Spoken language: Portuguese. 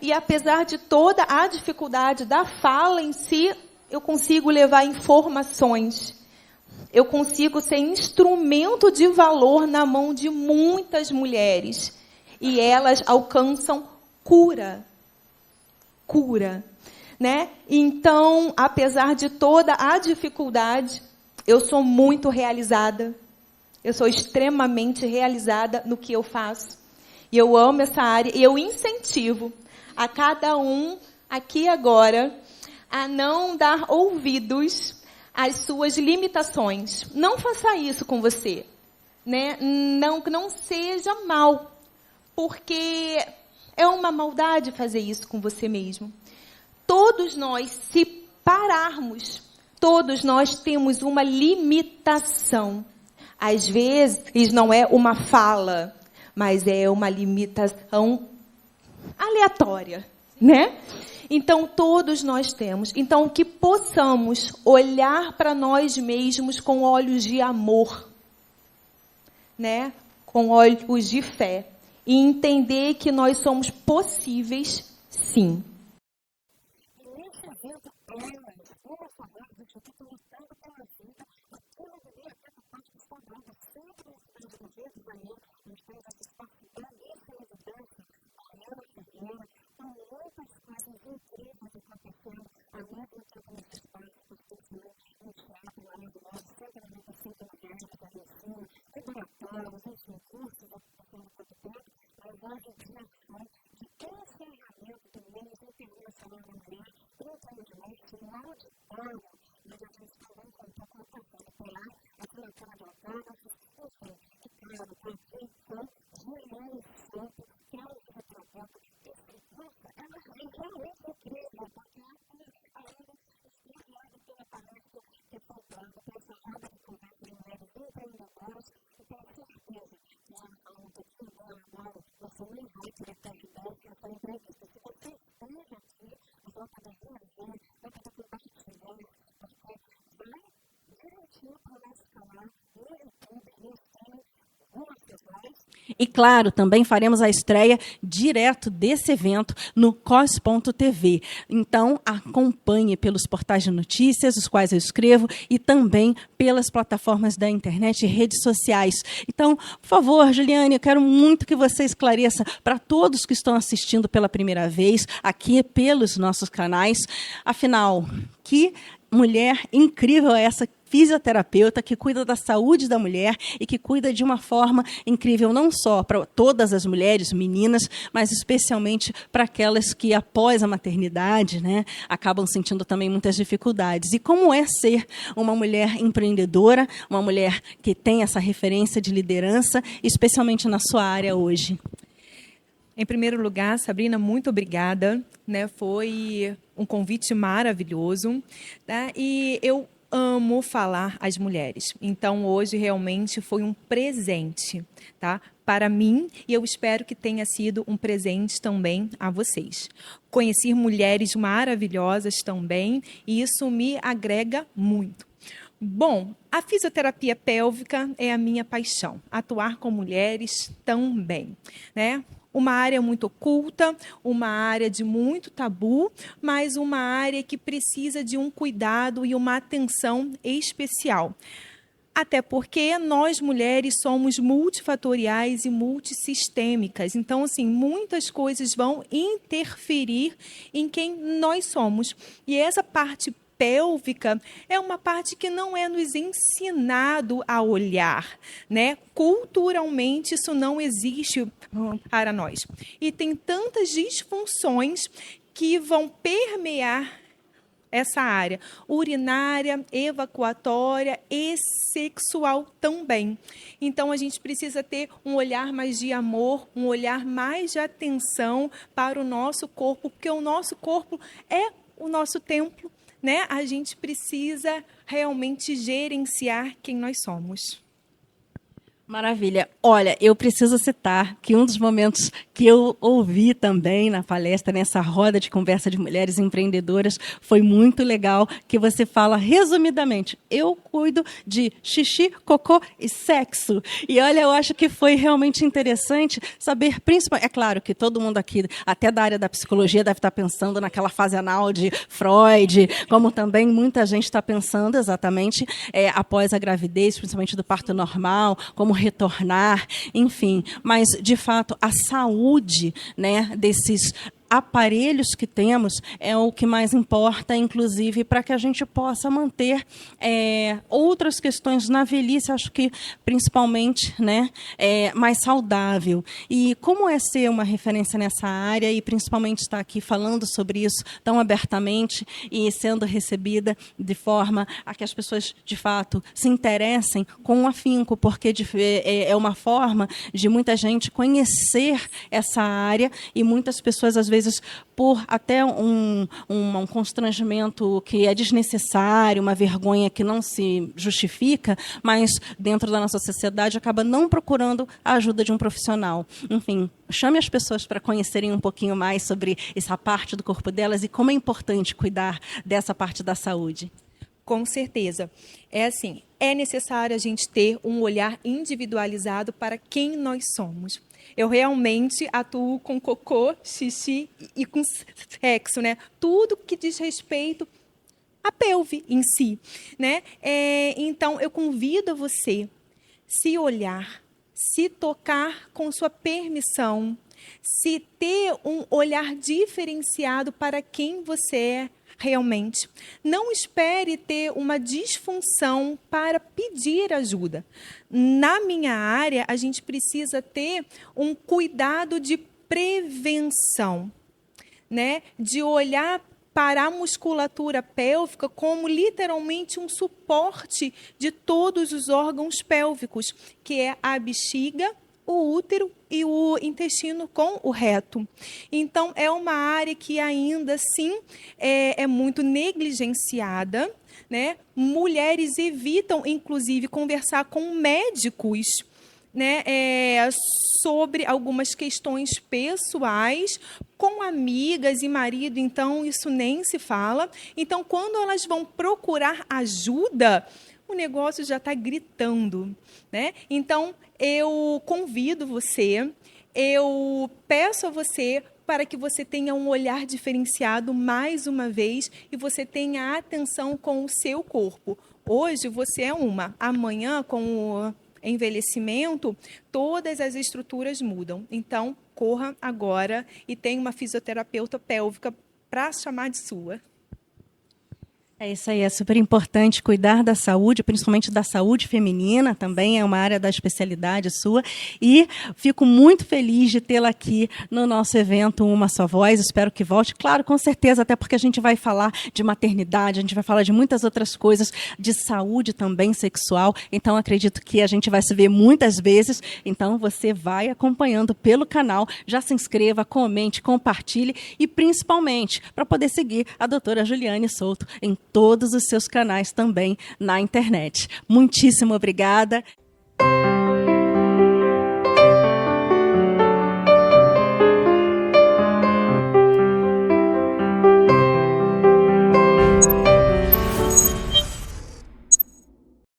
E apesar de toda a dificuldade da fala em si, eu consigo levar informações. Eu consigo ser instrumento de valor na mão de muitas mulheres. E elas alcançam cura. Cura. Né? Então, apesar de toda a dificuldade, eu sou muito realizada. Eu sou extremamente realizada no que eu faço. E eu amo essa área. E eu incentivo a cada um aqui agora a não dar ouvidos às suas limitações. Não faça isso com você. Né? Não seja mal. Porque é uma maldade fazer isso com você mesmo. Todos nós, se pararmos, todos nós temos uma limitação. Às vezes não é uma fala, mas é uma limitação aleatória, né? Então, todos nós temos. Então, que possamos olhar para nós mesmos com olhos de amor, né? Com olhos de fé. E entender que nós somos possíveis, sim. E, claro, também faremos a estreia direto desse evento no COS.tv. Então, acompanhe pelos portais de notícias, os quais eu escrevo, e também pelas plataformas da internet e redes sociais. Então, por favor, Juliane, eu quero muito que você esclareça para todos que estão assistindo pela primeira vez, aqui pelos nossos canais. Afinal, que mulher incrível é essa fisioterapeuta que cuida da saúde da mulher e que cuida de uma forma incrível não só para todas as mulheres, meninas, mas especialmente para aquelas que após a maternidade, né, acabam sentindo também muitas dificuldades. E como é ser uma mulher empreendedora, uma mulher que tem essa referência de liderança, especialmente na sua área hoje? Em primeiro lugar, Sabrina, muito obrigada. Né? Foi um convite maravilhoso. Tá? E eu amo falar às mulheres. Então, hoje, realmente, foi um presente, tá? Para mim, e eu espero que tenha sido um presente também a vocês. Conheci mulheres maravilhosas também, e isso me agrega muito. Bom, a fisioterapia pélvica é a minha paixão. Atuar com mulheres também, né? Uma área muito oculta, uma área de muito tabu, mas uma área que precisa de um cuidado e uma atenção especial. Até porque nós, mulheres, somos multifatoriais e multissistêmicas. Então, assim, muitas coisas vão interferir em quem nós somos. E essa parte pélvica é uma parte que não é nos ensinado a olhar, né? Culturalmente isso não existe para nós. E tem tantas disfunções que vão permear essa área urinária, evacuatória e sexual também. Então, a gente precisa ter um olhar mais de amor, um olhar mais de atenção para o nosso corpo, porque o nosso corpo é o nosso templo, né? A gente precisa realmente gerenciar quem nós somos. Maravilha. Olha, eu preciso citar que um dos momentos que eu ouvi também na palestra, nessa roda de conversa de mulheres empreendedoras, foi muito legal, que você fala resumidamente: eu cuido de xixi, cocô e sexo. E olha, eu acho que foi realmente interessante saber, principalmente, é claro que todo mundo aqui, até da área da psicologia, deve estar pensando naquela fase anal de Freud, como também muita gente está pensando exatamente após a gravidez, principalmente do parto normal, como retornar, enfim. Mas, de fato, a saúde, né, desses aparelhos que temos é o que mais importa, inclusive, para que a gente possa manter outras questões na velhice, acho que principalmente, né, mais saudável. E como é ser uma referência nessa área e principalmente estar aqui falando sobre isso tão abertamente e sendo recebida de forma a que as pessoas, de fato, se interessem com o afinco, porque é uma forma de muita gente conhecer essa área e muitas pessoas, às vezes, por até um constrangimento que é desnecessário, uma vergonha que não se justifica, mas dentro da nossa sociedade acaba não procurando a ajuda de um profissional. Enfim, chame as pessoas para conhecerem um pouquinho mais sobre essa parte do corpo delas e como é importante cuidar dessa parte da saúde. Com certeza. É assim, é necessário a gente ter um olhar individualizado para quem nós somos. Eu realmente atuo com cocô, xixi e com sexo, né? Tudo que diz respeito à pelve em si, né? Então, eu convido você se olhar, se tocar com sua permissão, se ter um olhar diferenciado para quem você é realmente. Não espere ter uma disfunção para pedir ajuda. Na minha área, a gente precisa ter um cuidado de prevenção, né? De olhar para a musculatura pélvica como literalmente um suporte de todos os órgãos pélvicos, que é a bexiga, o útero e o intestino com o reto. Então, é uma área que ainda assim é muito negligenciada, né? Mulheres evitam, inclusive, conversar com médicos, né, sobre algumas questões pessoais, com amigas e marido, então isso nem se fala. Então, quando elas vão procurar ajuda, o negócio já está gritando, né? Então, eu convido você, eu peço a você para que você tenha um olhar diferenciado mais uma vez e você tenha atenção com o seu corpo. Hoje você é uma, amanhã com o envelhecimento, todas as estruturas mudam. Então, corra agora e tenha uma fisioterapeuta pélvica para chamar de sua. É isso aí, é super importante cuidar da saúde, principalmente da saúde feminina, também é uma área da especialidade sua, e fico muito feliz de tê-la aqui no nosso evento Uma Só Voz, espero que volte, claro, com certeza, até porque a gente vai falar de maternidade, a gente vai falar de muitas outras coisas, de saúde também sexual, então acredito que a gente vai se ver muitas vezes, então você vai acompanhando pelo canal, já se inscreva, comente, compartilhe, e principalmente para poder seguir a doutora Juliane Souto em todos os seus canais também na internet. Muitíssimo obrigada.